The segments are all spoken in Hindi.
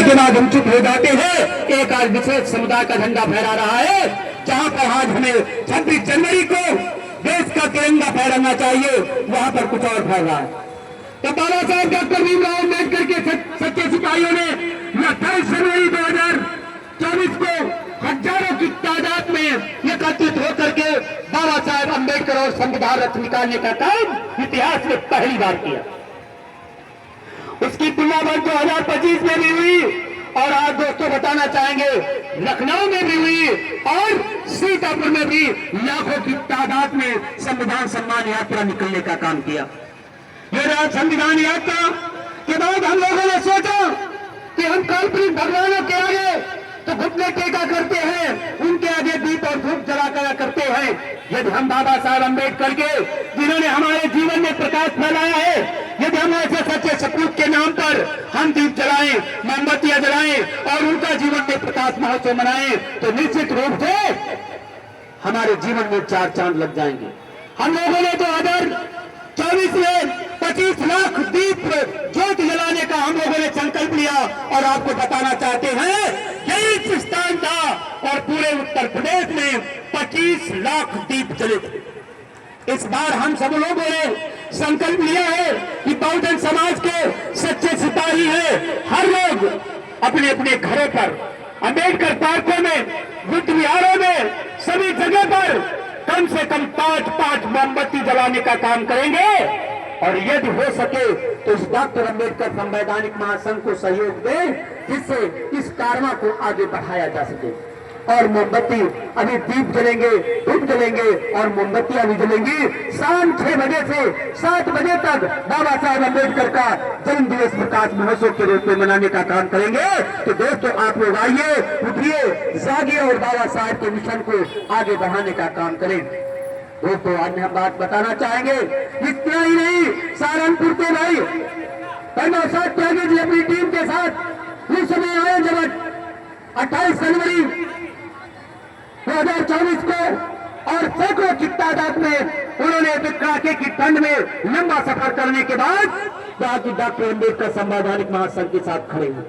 के बाद हम चुप हो जाते हैं। एक आज विशेष समुदाय का झंडा फहरा रहा है, जहां पर आज हमें 26 जनवरी को देश का तिरंगा फहराना चाहिए, वहां पर कुछ और फैल रहा है। तो बाबा साहब डॉक्टर भीमराव अम्बेडकर के सच्चे सिपाहियों ने 28 जनवरी 2024 को हजारों की तादाद में एकत्रित होकर के बाबा साहब अम्बेडकर और संविधान रत्न निकालने का काम इतिहास में पहली बार किया। उसकी तुलना 2025 में भी हुई और आज दोस्तों बताना चाहेंगे लखनऊ में भी हुई और सीतापुर में भी लाखों की तादाद में संविधान सम्मान यात्रा निकलने का काम किया। ये संविधान यात्रा के बाद हम लोगों ने सोचा कि हम काल्पनिक भगवानों के आगे तो घुटने टेका करते हैं, उनके आगे दीप और धूप जला करा करते हैं। यदि हम बाबा साहब अम्बेडकर के, जिन्होंने हमारे जीवन में प्रकाश फैलाया है, यदि हम ऐसे सच्चे सपूत के नाम पर हम दीप जलाएं, मोमबत्तियां जलाएं और उनका जीवन में प्रकाश महोत्सव मनाएं, तो निश्चित रूप से हमारे जीवन में 4 चांद लग जाएंगे। हम लोगों ने 2024 में 25 लाख दीप ज्योत जलाने का हम लोगों ने संकल्प लिया और आपको बताना चाहते हैं यही स्थान था और पूरे उत्तर प्रदेश में 25 लाख दीप जले थे। इस बार हम सब लोगों ने संकल्प लिया है कि बहुजन समाज के सच्चे सिपाही हैं, हर लोग अपने अपने घरों पर, अम्बेडकर पार्कों में, बुद्ध विहारों में, सभी जगह पर कम से कम 5 मोमबत्ती जलाने का काम करेंगे और यदि हो सके तो इस डॉक्टर अम्बेडकर संवैधानिक महासंघ को सहयोग दें, जिससे इस कारवा को आगे बढ़ाया जा सके। और मोमबत्ती अभी दीप जलेंगे, धूप जलेंगे और मोमबत्तियां भी जलेंगी। शाम 6 बजे से 7 बजे तक बाबा साहब अम्बेडकर का जन्म दिवस प्रकाश महोत्सव के रूप में मनाने का काम करेंगे। तो दोस्तों आप लोग आइए, उठिए, जागिए और बाबा साहब के मिशन को आगे बढ़ाने का काम करें। दोस्तों आज हम बात बताना चाहेंगे, इतना ही नहीं, सहारनपुर के भाई नौशाद त्यागी जी अपनी टीम के साथ उस समय आए जब 28 जनवरी 2024 को और सैकड़ों की तादाद में उन्होंने कड़ाके की ठंड में लंबा सफर करने के बाद डॉक्टर अम्बेडकर संवैधानिक महासंघ के साथ खड़े हुए।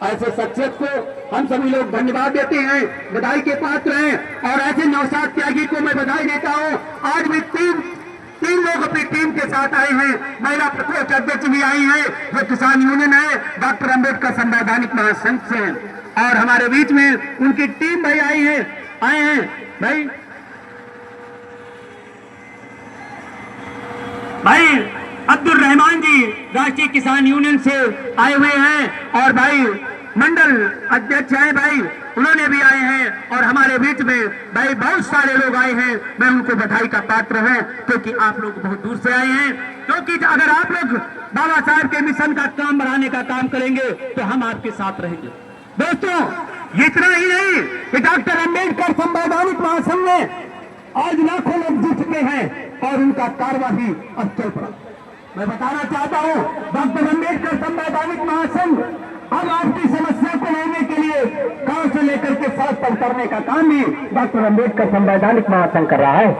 ऐसे शख्सियत को हम सभी लोग धन्यवाद देते हैं, बधाई के पात्र हैं। और ऐसे नौशाद त्यागी को मैं बधाई देता हूं। आज भी तीन लोग अपनी टीम के साथ आए हैं, महिला प्रकोष्ठ अध्यक्ष भी आई हैं, जो किसान यूनियन है डॉक्टर अम्बेडकर संवैधानिक महासंघ से हैं। और हमारे बीच में उनकी टीम भाई आए हैं भाई अब्दुल रहमान जी राष्ट्रीय किसान यूनियन से आए हुए हैं और भाई मंडल अध्यक्ष हैं भाई, उन्होंने भी आए हैं। और हमारे बीच में भाई बहुत सारे लोग आए हैं, मैं उनको बधाई का पात्र हूं क्योंकि आप लोग बहुत दूर से आए हैं। क्योंकि अगर आप लोग बाबा साहब के मिशन का काम बढ़ाने का काम करेंगे तो हम आपके साथ रहेंगे। दोस्तों इतना ही नहीं कि डॉक्टर अम्बेडकर संवैधानिक महासंघ में आज लाखों लोग जुट चुके हैं और उनका कारवा भी अब चल पड़ा। मैं बताना चाहता हूं डॉक्टर अम्बेडकर संवैधानिक महासंघ अब आपकी समस्या को लेने के लिए गांव से लेकर के सड़क पर उतरने का काम भी डॉक्टर अम्बेडकर संवैधानिक महासंघ कर रहा है।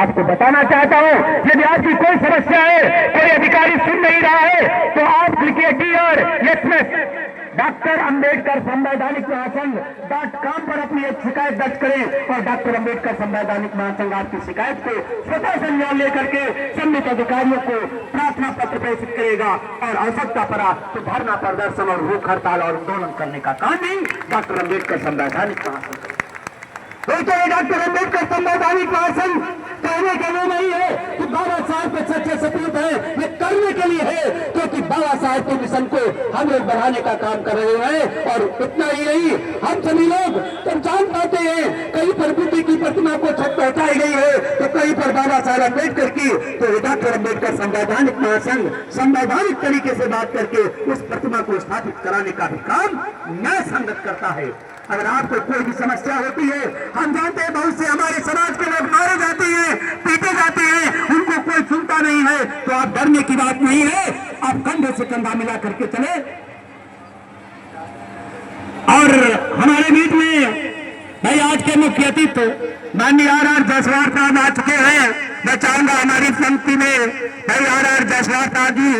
आपको बताना चाहता हूं यदि आपकी कोई समस्या है, कोई अधिकारी सुन नहीं रहा है, तो आप लिखिए DRSMS डॉक्टर अम्बेडकर संवैधानिक महासंघ .com पर अपनी एक शिकायत दर्ज करें और डॉक्टर अम्बेडकर संवैधानिक महासंघ आपकी शिकायत को स्वतः संज्ञान लेकर के संबंधित अधिकारियों को प्रार्थना पत्र प्रेषित करेगा और आवश्यकता पड़ा तो धरना प्रदर्शन और भूख हड़ताल और आंदोलन करने का काम भी डॉक्टर अम्बेडकर संवैधानिक महासंघ। दोस्तों ये डॉक्टर अम्बेडकर संवैधानिक महासंघ कहने के लिए नहीं है कि बाबा साहब के सच्चे सपूत है, ये करने के लिए है क्योंकि बाबा साहब के मिशन को हम लोग बढ़ाने का काम कर रहे हैं। और इतना ही नहीं, हम सभी लोग जब जान पाते हैं कहीं पर बुद्ध की प्रतिमा को छत पहुंचाई गई है तो कहीं पर बाबा साहब अम्बेडकर की, तो डॉक्टर अम्बेडकर संवैधानिक महासंघ संवैधानिक तरीके से बात करके उस प्रतिमा को स्थापित कराने का भी काम न्याय संगत करता है। अगर आपको कोई भी समस्या होती है, हम जानते हैं बहुत से हमारे समाज के लोग मारे जाते हैं, पीटे जाते हैं, उनको कोई सुनता नहीं है, तो आप डरने की बात नहीं है, आप कंधे से कंधा मिला करके चले। और हमारे बीच में भाई आज के मुख्य अतिथि माननीय RR जायसवाल साहब आ चुके हैं। मैं चाहूंगा हमारी पंक्ति में भाई RR जायसवाल साहब जी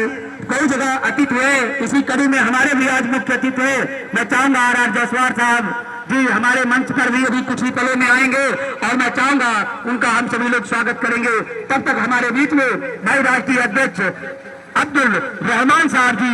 कई जगह अतीत हुए, इसी कड़ी में हमारे भी आज मुख्य अतिथि हुए। मैं चाहूंगा आर जायसवाल साहब जी हमारे मंच पर भी अभी कुछ ही पलों में आएंगे और मैं चाहूंगा उनका हम सभी लोग स्वागत करेंगे। तब तक हमारे बीच में भाई राष्ट्रीय अध्यक्ष अब्दुल रहमान साहब जी